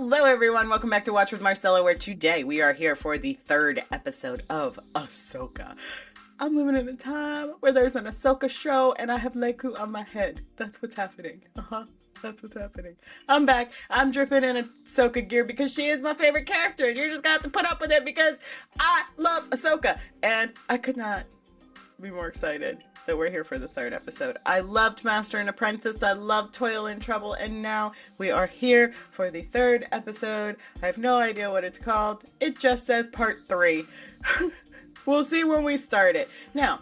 Hello everyone, welcome back to Watch with Marcella, where today we are here for the third episode of Ahsoka. I'm living in a time where there's an Ahsoka show and I have Leku on my head. That's what's happening. That's what's happening. I'm back. I'm dripping in Ahsoka gear because she is my favorite character and you're just gonna have to put up with it because I love Ahsoka. And I could not be more excited that we're here for the third episode. I loved Master and Apprentice, I loved Toil and Trouble, and now we are here for the third episode. I have no idea what it's called. It just says part 3. We'll see when we start it. Now,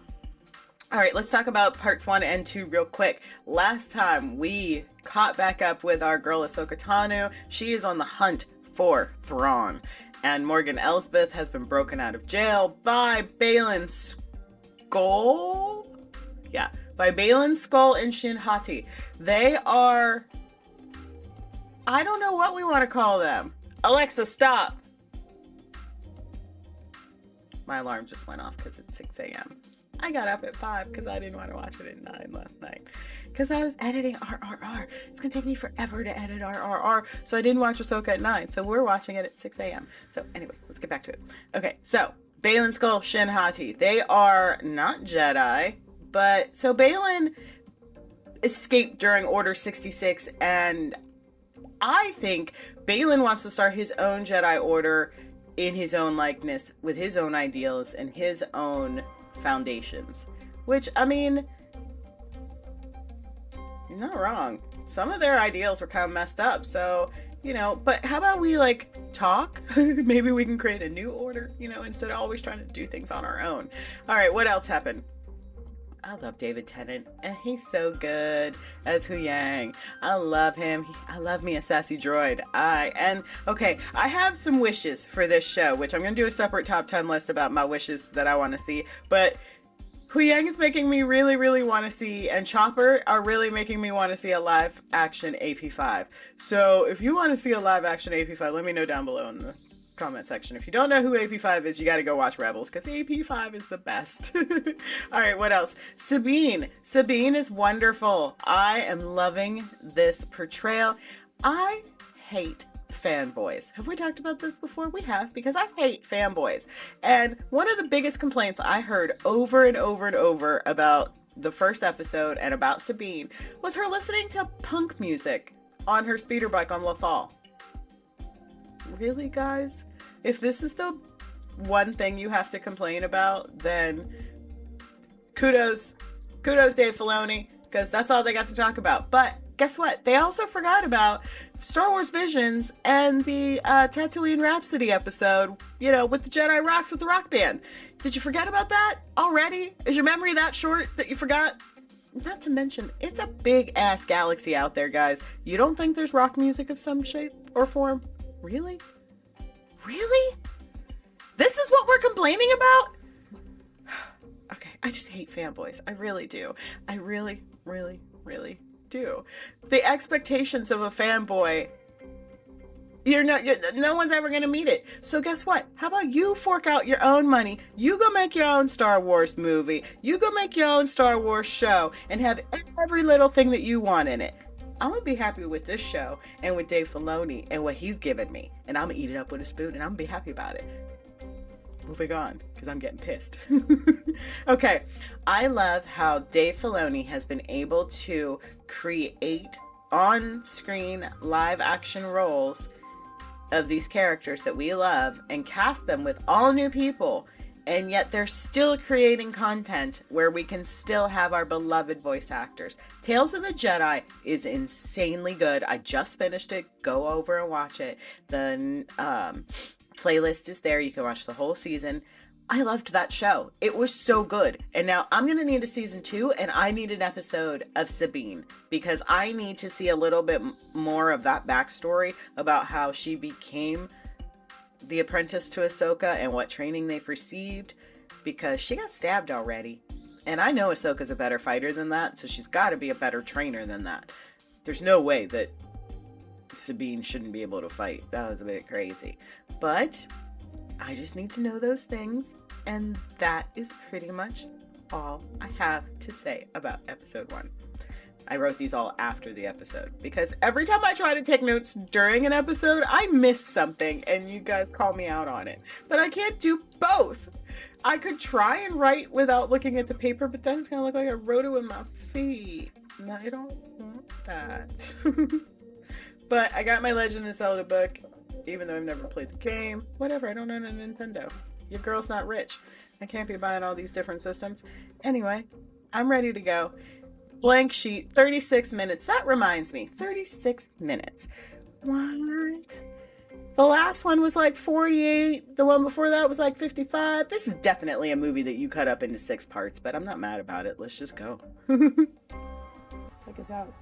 alright, let's talk about parts 1 and 2 real quick. Last time we caught back up with our girl Ahsoka Tano. She is on the hunt for Thrawn. And Morgan Elsbeth has been broken out of jail by Baylan Skoll? Yeah, by Baylan Skoll and Shin. They are... I don't know what we want to call them. Alexa, stop! My alarm just went off because it's 6 a.m. I got up at 5 because I didn't want to watch it at 9 last night. Because I was editing RRR. It's going to take me forever to edit RRR. So I didn't watch Ahsoka at 9. So we're watching it at 6 a.m. So anyway, let's get back to it. Okay, so Baylan Skoll, Shin. They are not Jedi. But, so Baylan escaped during Order 66, and I think Baylan wants to start his own Jedi Order in his own likeness, with his own ideals and his own foundations. Which, I mean, you're not wrong. Some of their ideals were kind of messed up, so, you know, but how about we, like, talk? Maybe we can create a new order, you know, instead of always trying to do things on our own. Alright, what else happened? I love David Tennant, and he's so good as Huyang. I love him. I love me a sassy droid. Okay, I have some wishes for this show, which I'm going to do a separate top 10 list about my wishes that I want to see, but Huyang is making me really, really want to see, and Chopper are really making me want to see a live-action AP5. So, if you want to see a live-action AP5, let me know down below in the comment section. If you don't know who AP5 is, you gotta go watch Rebels, because AP5 is the best. Alright, what else? Sabine. Sabine is wonderful. I am loving this portrayal. I hate fanboys. Have we talked about this before? We have, because I hate fanboys. And one of the biggest complaints I heard over and over and over about the first episode and about Sabine was her listening to punk music on her speeder bike on Lothal. Really, guys? If this is the one thing you have to complain about, then kudos Dave Filoni, because that's all they got to talk about. But guess what? They also forgot about Star Wars Visions and the Tatooine Rhapsody episode, you know, with the Jedi Rocks with the rock band. Did you forget about that already? Is your memory that short that you forgot? Not to mention, it's a big-ass galaxy out there, guys. You don't think there's rock music of some shape or form? Really? Really? This is what we're complaining about? Okay, I just hate fanboys. I really do. I really, really, really do. The expectations of a fanboy, no one's ever going to meet it. So guess what? How about you fork out your own money? You go make your own Star Wars movie. You go make your own Star Wars show and have every little thing that you want in it. I'm gonna be happy with this show and with Dave Filoni and what he's given me. And I'm gonna eat it up with a spoon and I'm gonna be happy about it. Moving on, because I'm getting pissed. Okay, I love how Dave Filoni has been able to create on-screen live-action roles of these characters that we love and cast them with all new people. And yet they're still creating content where we can still have our beloved voice actors. Tales of the Jedi is insanely good. I just finished it. Go over and watch it. The playlist is there. You can watch the whole season. I loved that show. It was so good. And now I'm going to need a season 2, and I need an episode of Sabine, because I need to see a little bit more of that backstory about how she became the apprentice to Ahsoka and what training they've received, because she got stabbed already. And I know Ahsoka's a better fighter than that, so she's got to be a better trainer than that. There's no way that Sabine shouldn't be able to fight. That was a bit crazy. But I just need to know those things, and that is pretty much all I have to say about episode 1. I wrote these all after the episode because every time I try to take notes during an episode, I miss something and you guys call me out on it. But I can't do both. I could try and write without looking at the paper, but then it's gonna look like I wrote it with my feet. And I don't want that. But I got my Legend of Zelda book, even though I've never played the game. Whatever, I don't own a Nintendo. Your girl's not rich. I can't be buying all these different systems. Anyway, I'm ready to go. Blank sheet, 36 minutes. That reminds me, 36 minutes. What? The last one was like 48. The one before that was like 55. This is definitely a movie that you cut up into 6 parts, but I'm not mad about it. Let's just go. Take us out.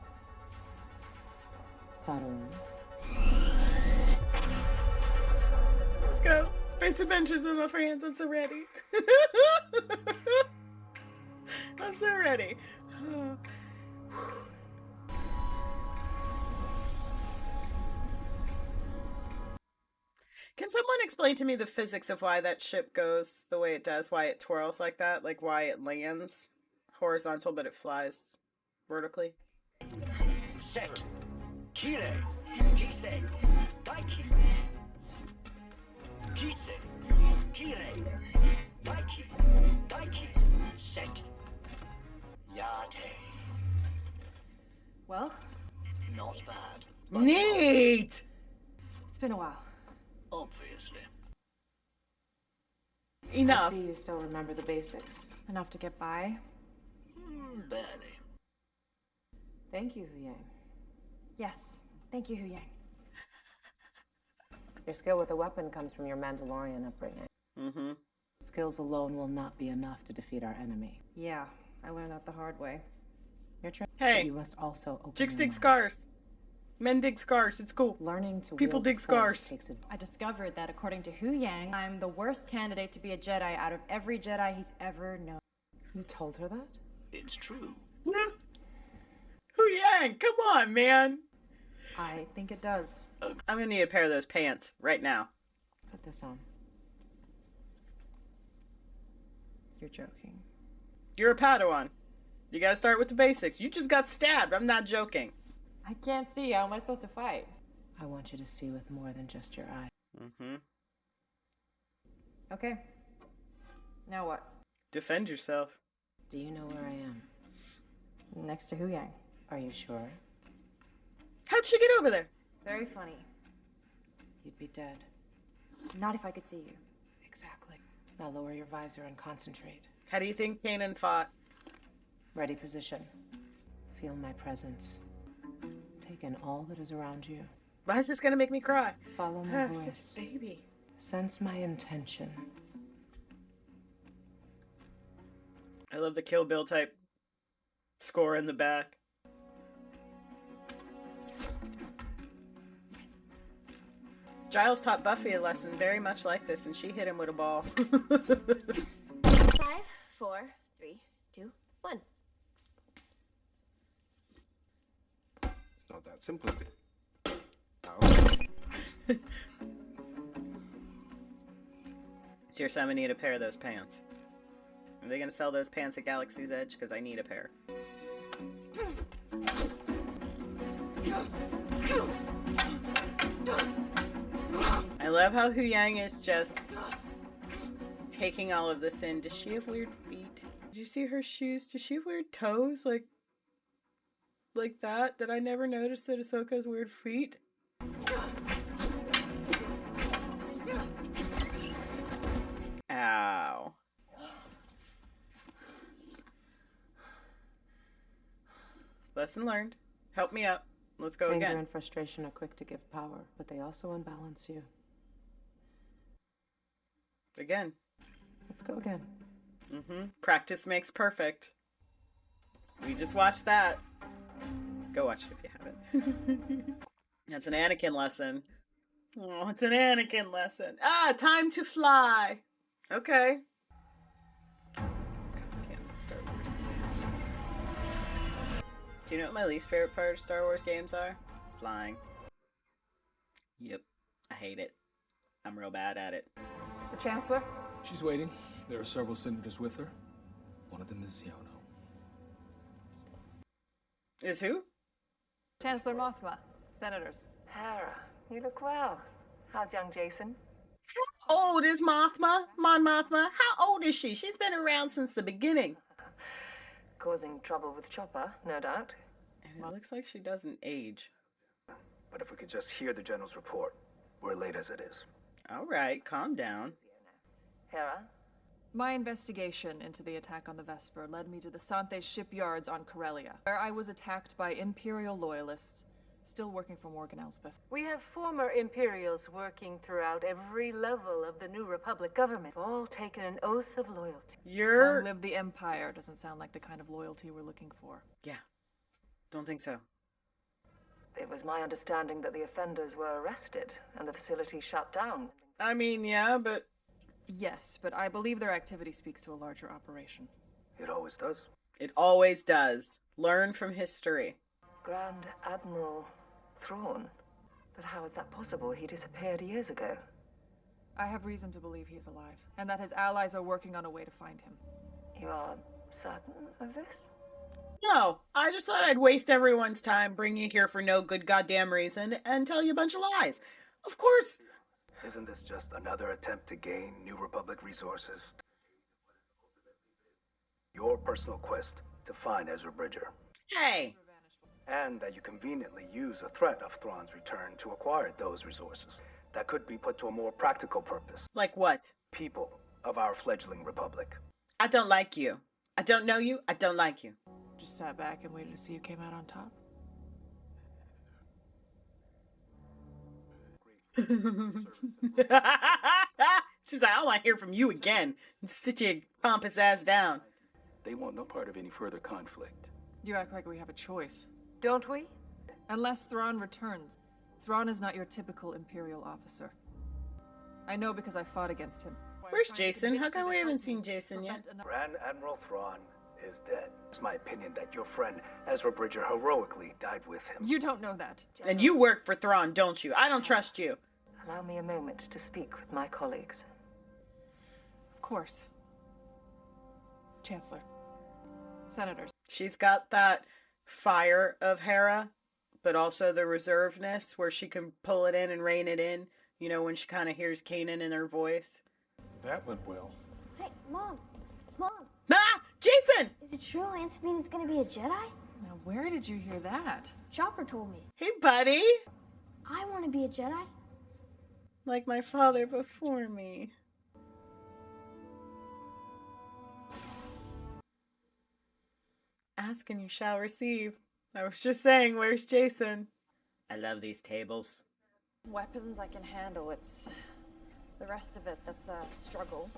Let's go. Space Adventures with my friends. I'm so ready. I'm so ready. Can someone explain to me the physics of why that ship goes the way it does, why it twirls like that, like why it lands horizontal but it flies vertically? Set. Kire. Kise. Daiki. Kise. Kire. Daiki. Daiki. Set. Yate. Well, Not bad. Neat! it's been a while. Obviously. Enough. I see you still remember the basics. Enough to get by. Barely. Thank you, Hu Yang. Yes, thank you, Hu Yang. Your skill with a weapon comes from your Mandalorian upbringing. Mm-hmm. Skills alone will not be enough to defeat our enemy. Yeah, I learned that the hard way. You're trained, Hey, but you must also open chicks your dig mind. scars. Men dig scars. It's cool. Learning to People wield the dig Force scars. takes a I discovered that according to Hu Yang, I'm the worst candidate to be a Jedi out of every Jedi he's ever known. You told her that? It's true. Hu Yang, come on, man. I think it does. I'm gonna need a pair of those pants right now. Put this on. You're joking. You're a Padawan. You gotta start with the basics. You just got stabbed. I'm not joking. I can't see. How am I supposed to fight? I want you to see with more than just your eye. Mm-hmm. Okay. Now what? Defend yourself. Do you know where I am? Next to Hu Yang. Are you sure? How'd she get over there? Very funny. You'd be dead. Not if I could see you. Exactly. Now lower your visor and concentrate. How do you think Kanan fought? Ready position. Feel my presence. Take in all that is around you. Why is this gonna make me cry? Follow my I'm such voice. a baby. Sense my intention. I love the Kill Bill type score in the back. Giles taught Buffy a lesson very much like this, and she hit him with a ball. 5, 4, 3, 2, 1. It's not that simple, is it? Ow. Seriously, I'm gonna need a pair of those pants. Are they gonna sell those pants at Galaxy's Edge? Because I need a pair. I love how Hu Yang is just taking all of this in. Does she have weird feet? Did you see her shoes? Does she have weird toes? Like that? Did I never notice that Ahsoka has weird feet? Ow. Lesson learned. Help me up. Let's go Anger again. and frustration are quick to give power, but they also unbalance you. Again. Let's go again. Mm-hmm. Practice makes perfect. We just watched that. Go watch it if you haven't. That's an Anakin lesson. Oh, it's an Anakin lesson. Ah, time to fly. Okay. God damn it, Star Wars. Do you know what my least favorite part of Star Wars games are? Flying. Yep. I hate it. I'm real bad at it. The Chancellor? She's waiting. There are several senators with her. One of them is Ziono. Is who? Chancellor Mothma, senators. Hera, you look well. How's young Jason? How old is Mothma? Mon Mothma? How old is she? She's been around since the beginning. Causing trouble with Chopper, no doubt. And it looks like she doesn't age. But if we could just hear the general's report, we're late as it is. All right, calm down. Hera? My investigation into the attack on the Vesper led me to the Santhe shipyards on Corellia, where I was attacked by Imperial loyalists, still working for Morgan Elsbeth. We have former Imperials working throughout every level of the New Republic government, all taken an oath of loyalty. You're... Long live the Empire doesn't sound like the kind of loyalty we're looking for. Yeah, don't think so. It was my understanding that the offenders were arrested and the facility shut down. I mean, yeah, but... Yes, but I believe their activity speaks to a larger operation. It always does. It always does. Learn from history. Grand Admiral Thrawn? But how is that possible? He disappeared years ago. I have reason to believe he is alive, and that his allies are working on a way to find him. You are certain of this? No, I just thought I'd waste everyone's time, bring you here for no good goddamn reason, and tell you a bunch of lies. Of course. Isn't this just another attempt to gain New Republic resources? Your personal quest to find Ezra Bridger. Hey. And that you conveniently use a threat of Thrawn's return to acquire those resources that could be put to a more practical purpose. Like what? People of our fledgling republic. I don't like you. I don't know you. I don't like you. Just sat back and waited to see who came out on top. She's like, I don't want to hear from you again. Sit your pompous ass down. They want no part of any further conflict. You act like we have a choice. Don't we? Unless Thrawn returns. Thrawn is not your typical Imperial officer. I know because I fought against him. Where's Jason? How come we haven't seen Jason yet? Grand Admiral Thrawn is dead. It's my opinion that your friend Ezra Bridger heroically died with him. You don't know that. And you work for Thrawn, don't you? I don't trust you. Allow me a moment to speak with my colleagues. Of course. Chancellor. Senators. She's got that fire of Hera, but also the reservedness where she can pull it in and rein it in. You know, when she kind of hears Kanan in her voice. That went well. Hey, Mom! Mom! Ah! Jason! Is it true Aunt Sabina's gonna be a Jedi? Now, where did you hear that? Chopper told me. Hey, buddy! I want to be a Jedi. Like my father before me. Ask and you shall receive. I was just saying, where's Jason? I love these tables. Weapons I can handle. It's the rest of it that's a struggle.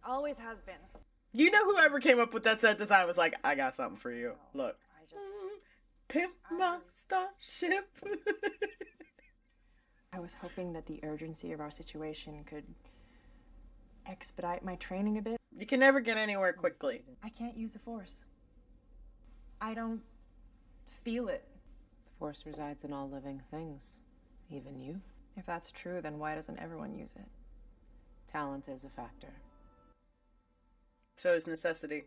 Always has been. You know whoever came up with that set design was like, I got something for you. Look. I just... Pimp my starship. I was hoping that the urgency of our situation could expedite my training a bit. You can never get anywhere quickly. I can't use the Force. I don't feel it. The Force resides in all living things, even you. If that's true, then why doesn't everyone use it? Talent is a factor. So is necessity.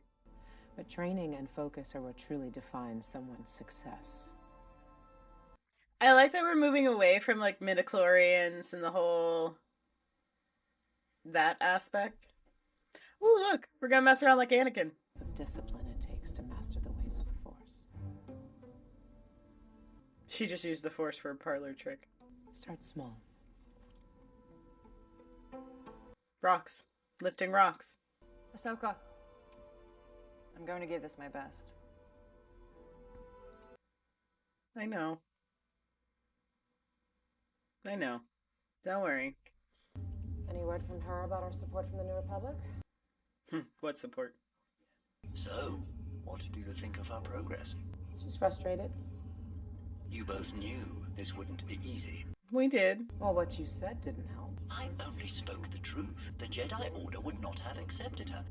But training and focus are what truly defines someone's success. I like that we're moving away from like midichlorians and the whole that aspect. Ooh, look, we're gonna mess around like Anakin. The discipline it takes to master the ways of the Force. She just used the Force for a parlor trick. Start small. Rocks. Lifting rocks. Ahsoka, I'm going to give this my best. I know. I know. Don't worry. Any word from her about our support from the New Republic? What support? So, what do you think of our progress? She's frustrated. You both knew this wouldn't be easy. We did. Well, what you said didn't help. I only spoke the truth. The Jedi Order would not have accepted her.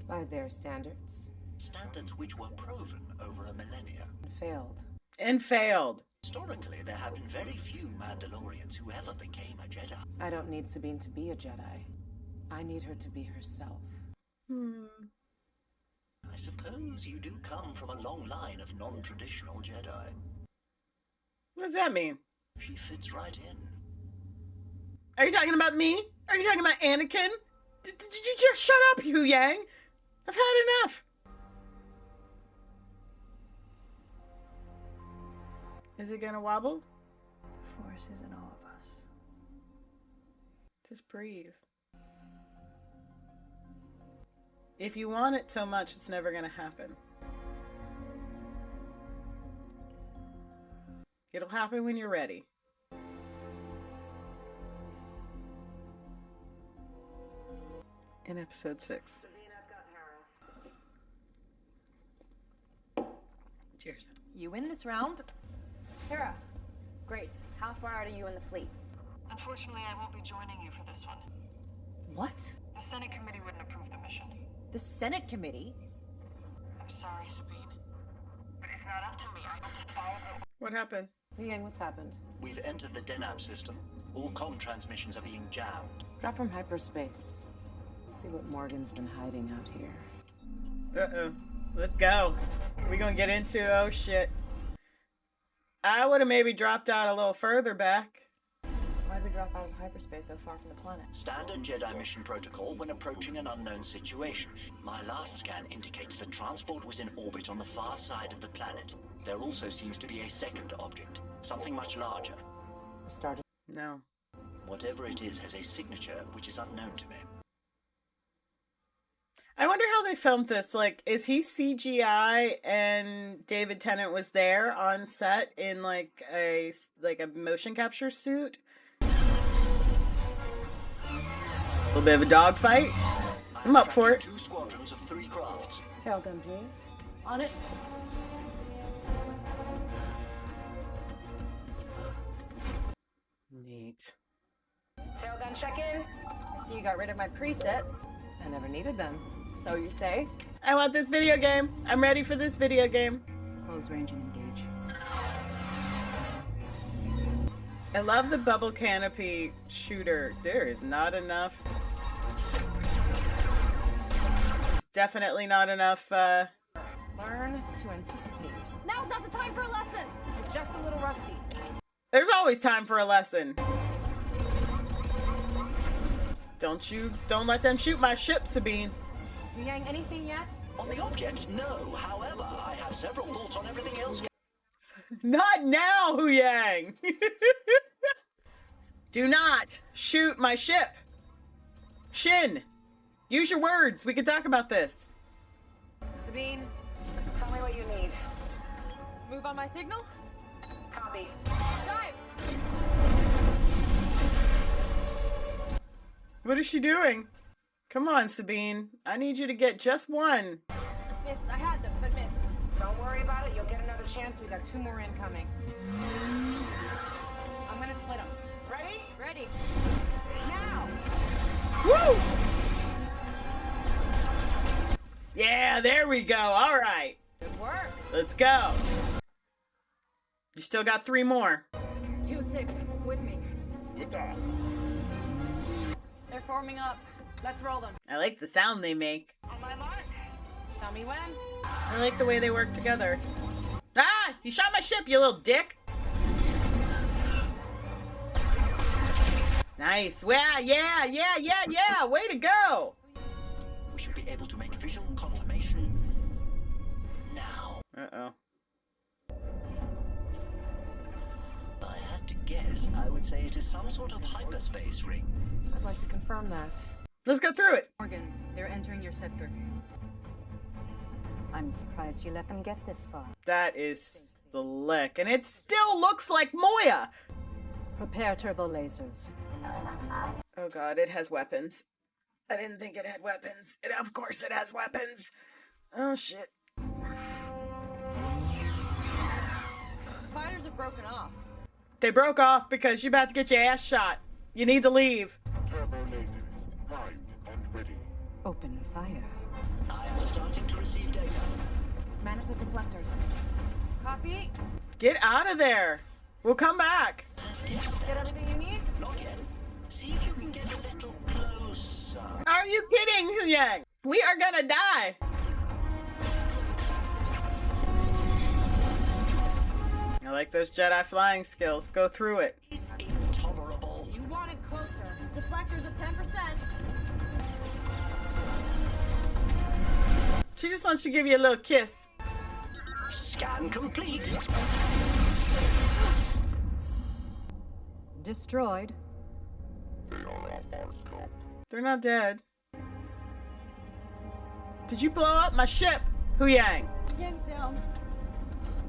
By their standards. Standards which were proven over a millennia. And failed. And failed. Historically, there have been very few Mandalorians who ever became a Jedi. I don't need Sabine to be a Jedi. I need her to be herself. I suppose you do come from a long line of non-traditional Jedi. What does that mean? She fits right in. Are you talking about me? Are you talking about Anakin? Did you just shut up, Hu Yang? I've had enough. Is it gonna wobble? The Force is in all of us. Just breathe. If you want it so much, it's never gonna happen. It'll happen when you're ready. In episode 6. Cheers. You win this round. Hera, great. How far out are you in the fleet? Unfortunately, I won't be joining you for this one. What? The Senate committee wouldn't approve the mission. The Senate committee? I'm sorry, Sabine. But it's not up to me. I don't follow the... What happened? Yang, what's happened? We've entered the Denab system. All comm transmissions are being jammed. Drop from hyperspace. Let's see what Morgan's been hiding out here. Uh-oh. Let's go. We gonna get into, oh shit. I would have maybe dropped out a little further back. Why'd we drop out of hyperspace so far from the planet? Standard Jedi mission protocol when approaching an unknown situation. My last scan indicates the transport was in orbit on the far side of the planet. There also seems to be a second object, something much larger. Started. No. Whatever it is has a signature which is unknown to me. I wonder how they filmed this. Like, is he CGI and David Tennant was there on set in like a motion capture suit? A little bit of a dogfight. I'm up for it. 2 squadrons of 3 crafts. Tailgun, please. On it. Neat. Tailgun check-in. I see you got rid of my presets. I never needed them. So you say? I want this video game. I'm ready for this video game. Close range and engage. I love the bubble canopy shooter. There is not enough. There's definitely not enough, Learn to anticipate. Now's not the time for a lesson! You're just a little rusty. There's always time for a lesson. Don't let them shoot my ship, Sabine. Yang, anything yet? On the object, no. However, I have several thoughts on everything else. Not now, Hu Yang! Do not shoot my ship! Shin! Use your words. We can talk about this. Sabine, tell me what you need. Move on my signal? Copy. Dive! What is she doing? Come on, Sabine. I need you to get just one. Missed. I had them, but missed. Don't worry about it. You'll get another chance. We got 2 more incoming. I'm gonna split them. Ready? Ready. Now! Woo! Yeah, there we go. All right. Good work. Let's go. You still got 3 more. 2-6, with me. They're forming up. Let's roll them. I like the sound they make. On my mark. Tell me when. I like the way they work together. Ah! You shot my ship, you little dick! Nice. Yeah. Way to go! We should be able to make visual confirmation now. Uh-oh. If I had to guess, I would say it is some sort of hyperspace ring. I'd like to confirm that. Let's go through it. Morgan, they're entering your sector. I'm surprised you let them get this far. That is the lick. And it still looks like Moya! Prepare turbo lasers. Oh god, it has weapons. I didn't think it had weapons. Of course it has weapons. Oh shit. Fighters have broken off. They broke off because you're about to get your ass shot. You need to leave. Turbo lasers, primed and ready. Open fire. I am starting to receive data. Manage the deflectors. Copy. Get out of there. We'll come back. Get everything you need? Not yet. See if you can get a little closer. Are you kidding, Hu Yang? We are gonna die. I like those Jedi flying skills. Go through it. It's intolerable. You want it closer. Deflectors at 10%. She just wants to give you a little kiss. Scan complete. Destroyed. They are off our scope. They're not dead. Did you blow up my ship? Hu Yang. Yang's down.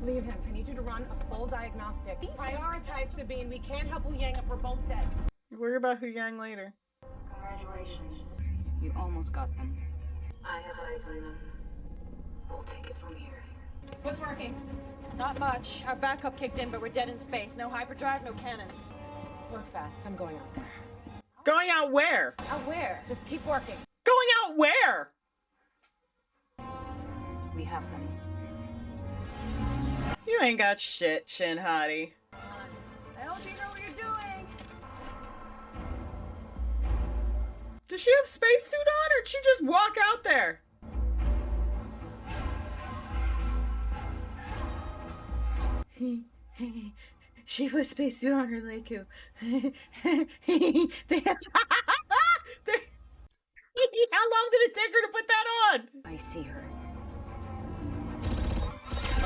Leave him. I need you to run a full diagnostic. Prioritize Sabine. We can't help Wu Yang if we're both dead. Worry about Hu Yang later. Congratulations. You almost got them. I have eyes on them. We'll take it from here. What's working? Not much. Our backup kicked in, but we're dead in space. No hyperdrive, no cannons. Work fast. I'm going out there. Going out where? Out where? Just keep working. Going out where? We have them. You ain't got shit, Shin Hottie. I hope you know what you're doing. Does she have spacesuit on, or did she just walk out there? She put spacesuit on her, Leiku. How long did it take her to put that on? I see her.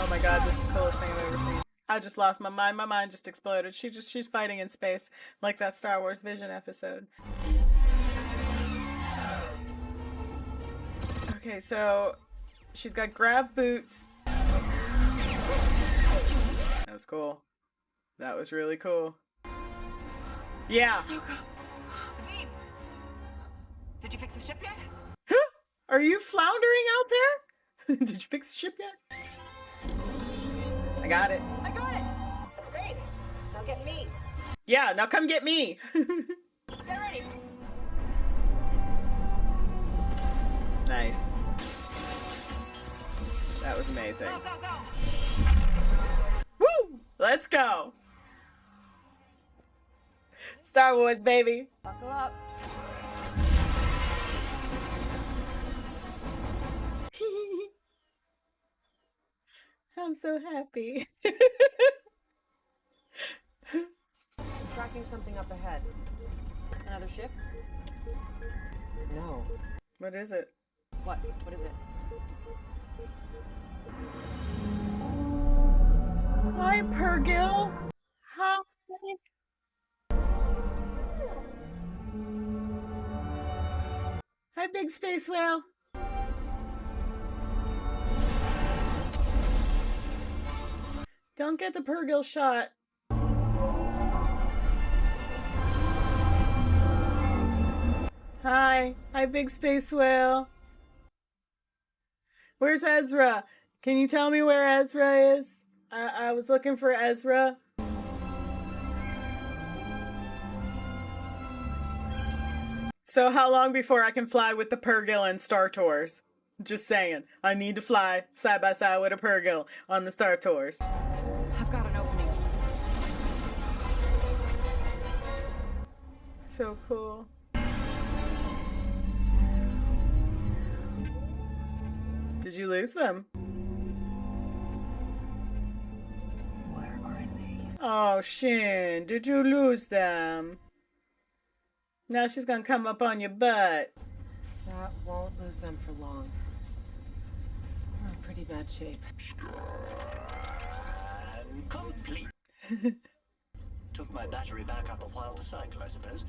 Oh my god, this is the coolest thing I've ever seen. I just lost my mind. My mind just exploded. She's fighting in space like that Star Wars Vision episode. Okay, so she's got grab boots. That was cool. That was really cool. Yeah. Ahsoka. Sabine. Did you fix the ship yet? Are you floundering out there? Did you fix the ship yet? I got it. I got it. Great. Now get me. Yeah, now come get me. Get ready. Nice. That was amazing. Go, go, go. Woo! Let's go. Star Wars, baby. Buckle up. I'm so happy. I'm tracking something up ahead. Another ship? No. What is it? What? What is it? Hi, Purgil. Hi. Hi, big space whale. Don't get the Purgil shot. Hi. Hi, big space whale. Where's Ezra? Can you tell me where Ezra is? I was looking for Ezra. So how long before I can fly with the Purgil and Star Tours? Just saying. I need to fly side by side with a Purgil on the Star Tours. I've got an opening. So cool. Did you lose them? Where are they? Oh, Shin, did you lose them? Now she's gonna come up on your butt. That won't lose them for long. We're in pretty bad shape. And complete. Took my battery back up a while to cycle, I suppose.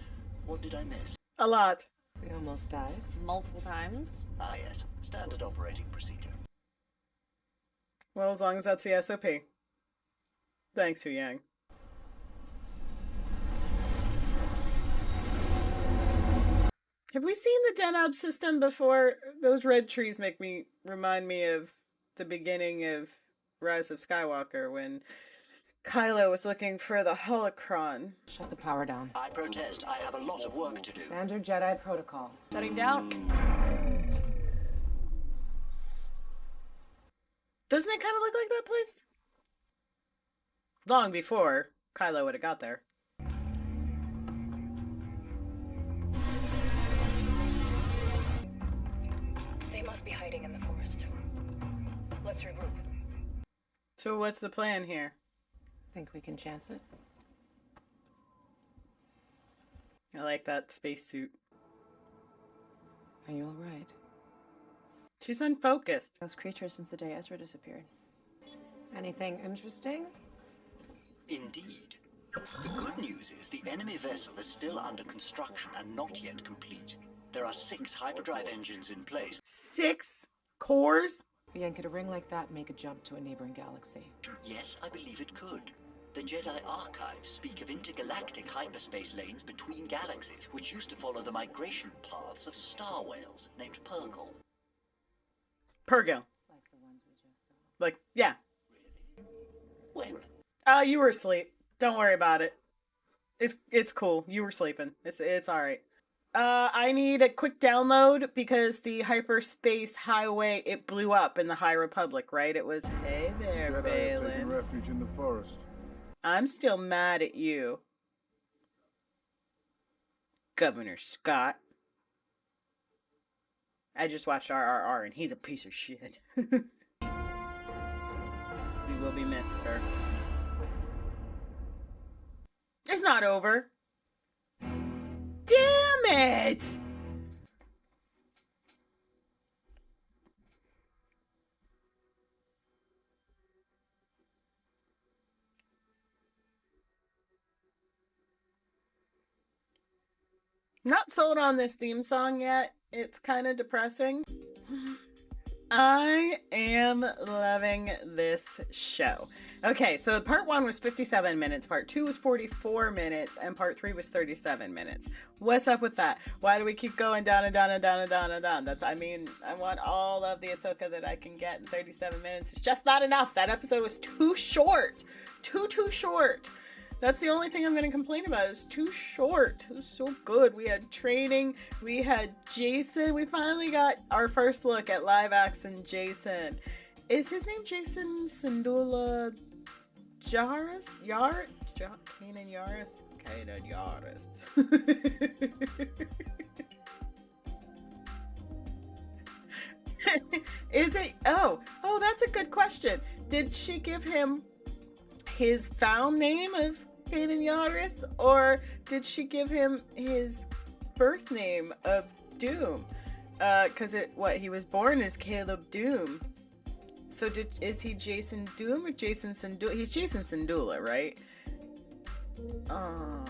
What did I miss? A lot. We almost died. Multiple times. Ah, yes. Standard operating procedure. Well, as long as that's the SOP. Thanks, Hu Yang. Have we seen the Denab system before? Those red trees remind me of the beginning of Rise of Skywalker when Kylo was looking for the holocron. Shut the power down. I protest. I have a lot of work to do. Standard Jedi protocol. Shutting down. Doesn't it kind of look like that place? Long before Kylo would have got there. They must be hiding in the forest. Let's regroup. So what's the plan here? Think we can chance it? I like that spacesuit. Are you all right? She's unfocused. Those creatures since the day Ezra disappeared. Anything interesting? Indeed. The good news is the enemy vessel is still under construction and not yet complete. There are 6 hyperdrive engines in place. 6 cores? Ian, could a ring like that make a jump to a neighboring galaxy? Yes, I believe it could. The Jedi archives speak of intergalactic hyperspace lanes between galaxies, which used to follow the migration paths of star whales named Purgle. Purgle. Like the ones we just saw. Like, yeah. When? Oh, you were asleep. Don't worry about it. It's cool. You were sleeping. It's all right. I need a quick download because the hyperspace highway, it blew up in the High Republic, right? It was, hey there, Jedi Balin. have taken refuge in the forest. I'm still mad at you, Governor Scott. I just watched RRR and he's a piece of shit. You will be missed, sir. It's not over. Damn it! Not sold on this theme song yet. It's kind of depressing. I am loving this show. Okay, so part 1 was 57 minutes, part 2 was 44 minutes, and part 3 was 37 minutes. What's up with that? Why do we keep going down and down and down and down and down? I want all of the Ahsoka that I can get in 37 minutes. It's just not enough. That episode was too short. Too short. That's the only thing I'm going to complain about. It's too short. It was so good. We had training. We had Jason. We finally got our first look at live action Jason. Is his name Jason Syndulla Yaris? Kanan Yaris? Kanan Yaris. Is it? Oh, that's a good question. Did she give him his found name of Kanan Yaris, or did she give him his birth name of Doom? Because he was born as Caleb Doom. So is he Jason Doom or Jason Syndulla? He's Jason Syndulla, right? Oh,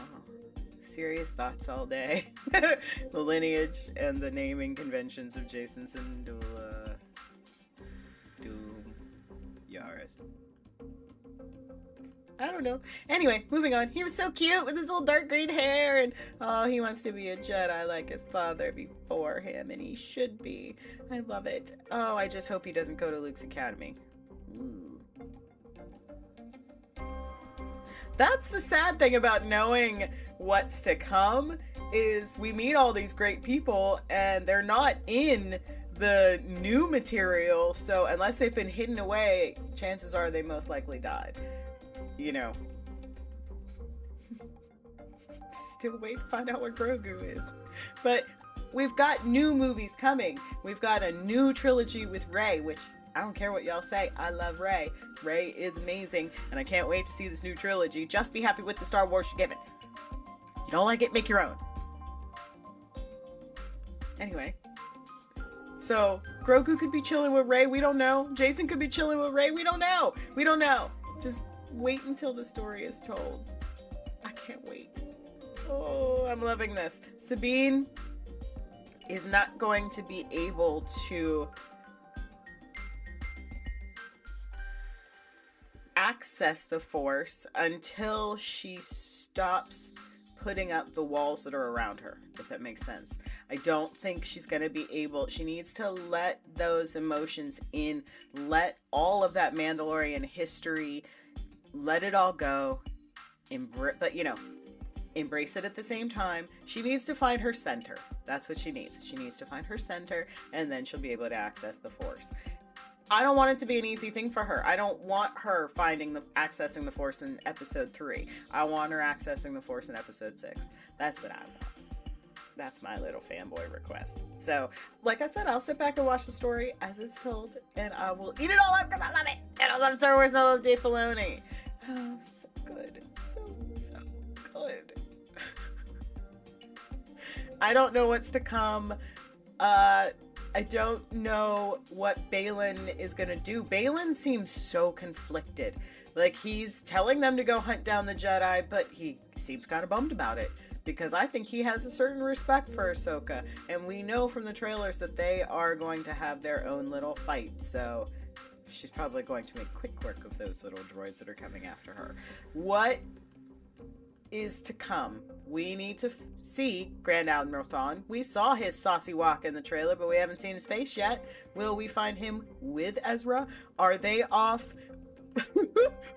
serious thoughts all day. The lineage and the naming conventions of Jason Syndulla. Doom. Yaris. I don't know. Anyway, moving on. He was so cute with his little dark green hair, and he wants to be a Jedi like his father before him, and he should be. I love it. Oh, I just hope he doesn't go to Luke's academy. Ooh. That's the sad thing about knowing what's to come, is we meet all these great people, and they're not in the new material, so unless they've been hidden away, chances are they most likely died. You know. Still wait to find out what Grogu is. But we've got new movies coming. We've got a new trilogy with Rey, which I don't care what y'all say. I love Rey. Rey is amazing, and I can't wait to see this new trilogy. Just be happy with the Star Wars you're given. You don't like it, make your own. Anyway. So, Grogu could be chilling with Rey. We don't know. Jason could be chilling with Rey. We don't know. We don't know. Just wait until the story is told. I can't wait. Oh, I'm loving this. Sabine is not going to be able to access the Force until she stops putting up the walls that are around her, if that makes sense. I don't think she's going to be able. She needs to let those emotions in, let all of that Mandalorian history, let it all go, but embrace it at the same time. She needs to find her center. That's what she needs. She needs to find her center, and then she'll be able to access the Force. I don't want it to be an easy thing for her. I don't want her accessing the Force in episode 3. I want her accessing the Force in episode 6. That's what I want. That's my little fanboy request. So, like I said, I'll sit back and watch the story as it's told, and I will eat it all up because I love it. And I love Star Wars, and I love Dave Filoni. good. It's so good. I don't know what's to come. I don't know what Balin is gonna do. Balin seems so conflicted. Like, he's telling them to go hunt down the Jedi, but he seems kind of bummed about it. Because I think he has a certain respect for Ahsoka. And we know from the trailers that they are going to have their own little fight. So she's probably going to make quick work of those little droids that are coming after her. What is to come? We need to see Grand Admiral Thrawn. We saw his saucy walk in the trailer, but we haven't seen his face yet. Will we find him with Ezra? Are they off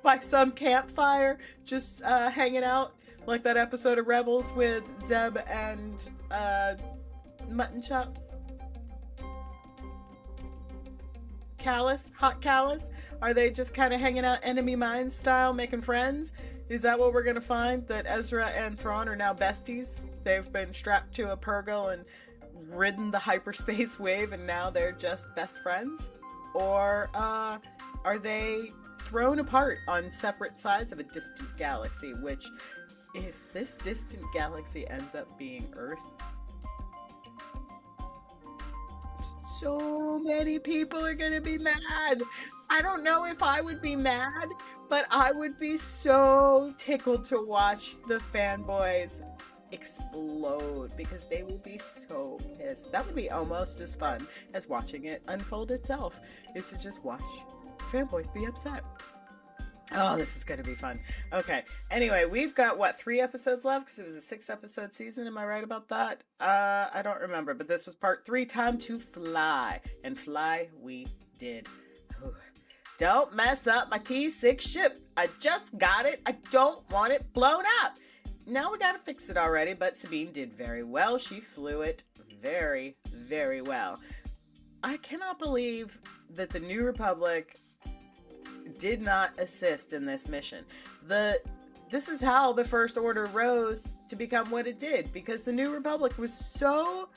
by some campfire just hanging out like that episode of Rebels with Zeb and Mutton Chops? Callus? Hot Callus? Are they just kind of hanging out enemy mines style, making friends? Is that what we're going to find? That Ezra and Thrawn are now besties? They've been strapped to a Purgle and ridden the hyperspace wave and now they're just best friends? Or are they thrown apart on separate sides of a distant galaxy? Which, if this distant galaxy ends up being Earth, so many people are gonna be mad. I don't know if I would be mad, but I would be so tickled to watch the fanboys explode because they will be so pissed. That would be almost as fun as watching it unfold itself, is to just watch fanboys be upset. Oh, this is going to be fun. Okay. Anyway, we've got, what, 3 episodes left? Because it was a 6-episode season. Am I right about that? I don't remember. But this was part 3, Time to Fly. And fly we did. Ooh. Don't mess up my T6 ship. I just got it. I don't want it blown up. Now we got to fix it already. But Sabine did very well. She flew it very, very well. I cannot believe that the New Republic did not assist in this mission. This is how the First Order rose to become what it did, because the New Republic was so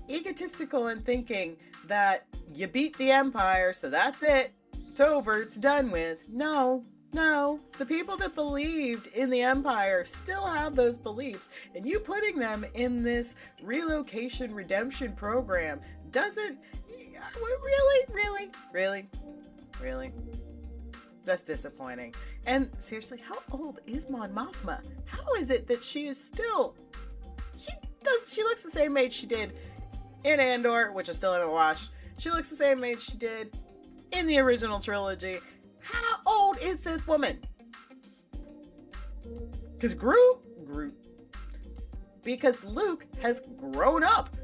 egotistical in thinking that you beat the Empire, so that's it. It's over. It's done with. No. The people that believed in the Empire still have those beliefs, and you putting them in this relocation redemption program doesn't... Really? That's disappointing. And seriously, how old is Mon Mothma? How is it that she is still... She looks the same age she did in Andor, which I still haven't watched. She looks the same age she did in the original trilogy. How old is this woman? Because because Luke has grown up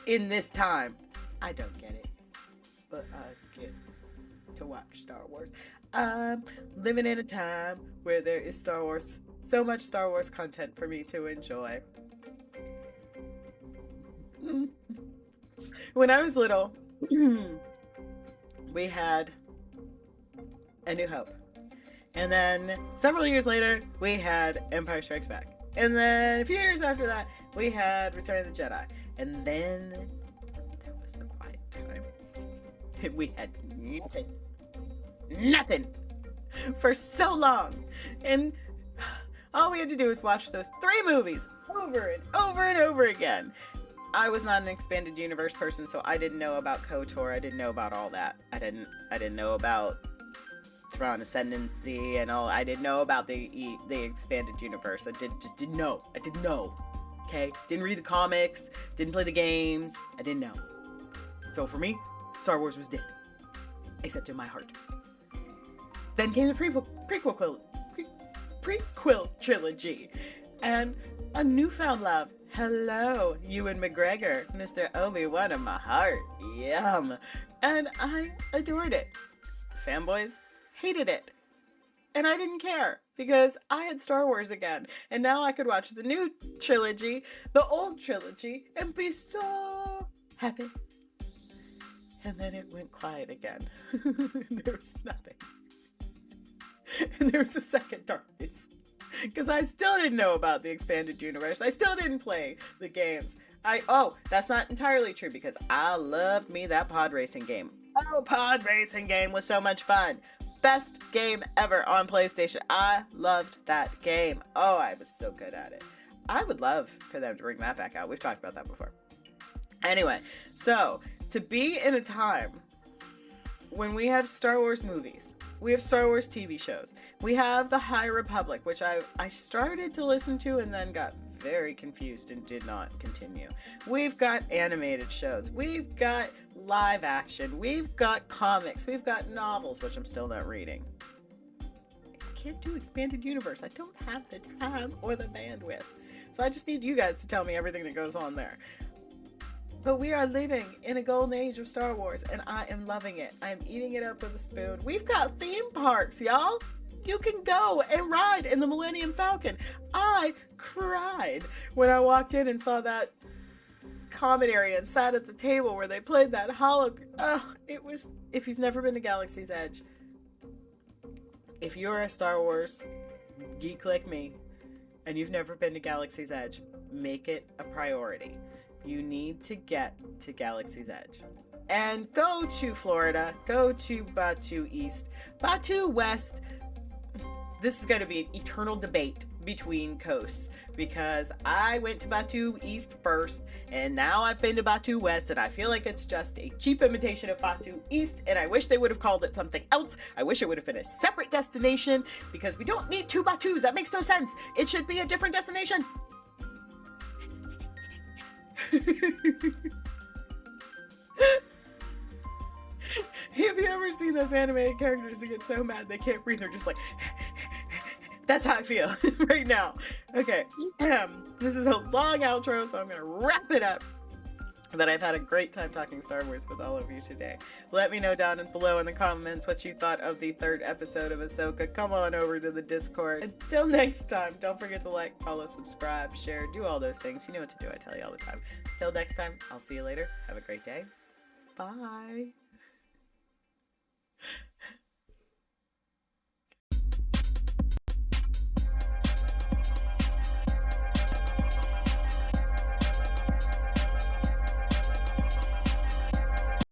in this time. I don't get it, but I get to watch Star Wars. I'm living in a time where there is Star Wars, so much Star Wars content for me to enjoy. When I was little, we had A New Hope. And then several years later, we had Empire Strikes Back. And then a few years after that, we had Return of the Jedi. And then there was The Quiet Time. And we had nothing for so long. And all we had to do was watch those 3 movies over and over and over again. I was not an expanded universe person, so I didn't know about KOTOR. I didn't know about all that. I didn't know about Thrawn Ascendancy and all. I didn't know about the expanded universe. I didn't know. Okay? Didn't read the comics. Didn't play the games. I didn't know. So for me, Star Wars was dead. Except in my heart. Then came the prequel trilogy. And a newfound love. Hello, Ewan McGregor, Mr. Obi-Wan of my heart. Yum. And I adored it. Fanboys hated it. And I didn't care, because I had Star Wars again. And now I could watch the new trilogy, the old trilogy, and be so happy. And then it went quiet again. There was nothing. And there was a second darkness. Because I still didn't know about the expanded universe. I still didn't play the games. That's not entirely true, because I loved me that pod racing game. Oh, pod racing game was so much fun. best game ever on PlayStation. I loved that game. Oh, I was so good at it. I would love for them to bring that back out. We've talked about that before. Anyway, so to be in a time when we have Star Wars movies, we have Star Wars TV shows, we have the High Republic, which I started to listen to and then got very confused and did not continue. We've got animated shows, we've got live action, we've got comics, we've got novels, which I'm still not reading. I can't do expanded universe. I don't have the time or the bandwidth. So I just need you guys to tell me everything that goes on there. But we are living in a golden age of Star Wars, and I am loving it. I am eating it up with a spoon. We've got theme parks, y'all. You can go and ride in the Millennium Falcon. I cried when I walked in and saw that common area and sat at the table where they played that it was, if you've never been to Galaxy's Edge, if you're a Star Wars geek like me, and you've never been to Galaxy's Edge, make it a priority. You need to get to Galaxy's Edge. And go to Florida, go to Batuu East, Batuu West. This is going to be an eternal debate between coasts, because I went to Batuu East first, and now I've been to Batuu West, and I feel like it's just a cheap imitation of Batuu East, and I wish they would have called it something else. I wish it would have been a separate destination, because we don't need two Batuus. That makes no sense. It should be a different destination. Have you ever seen those animated characters that get so mad they can't breathe? They're just like, that's how I feel right now. Okay, this is a long outro, so I'm gonna wrap it up. But I've had a great time talking Star Wars with all of you today. Let me know down below in the comments what you thought of the 3rd episode of Ahsoka. Come on over to the Discord. Until next time, don't forget to like, follow, subscribe, share, do all those things. You know what to do, I tell you all the time. Until next time, I'll see you later. Have a great day. Bye.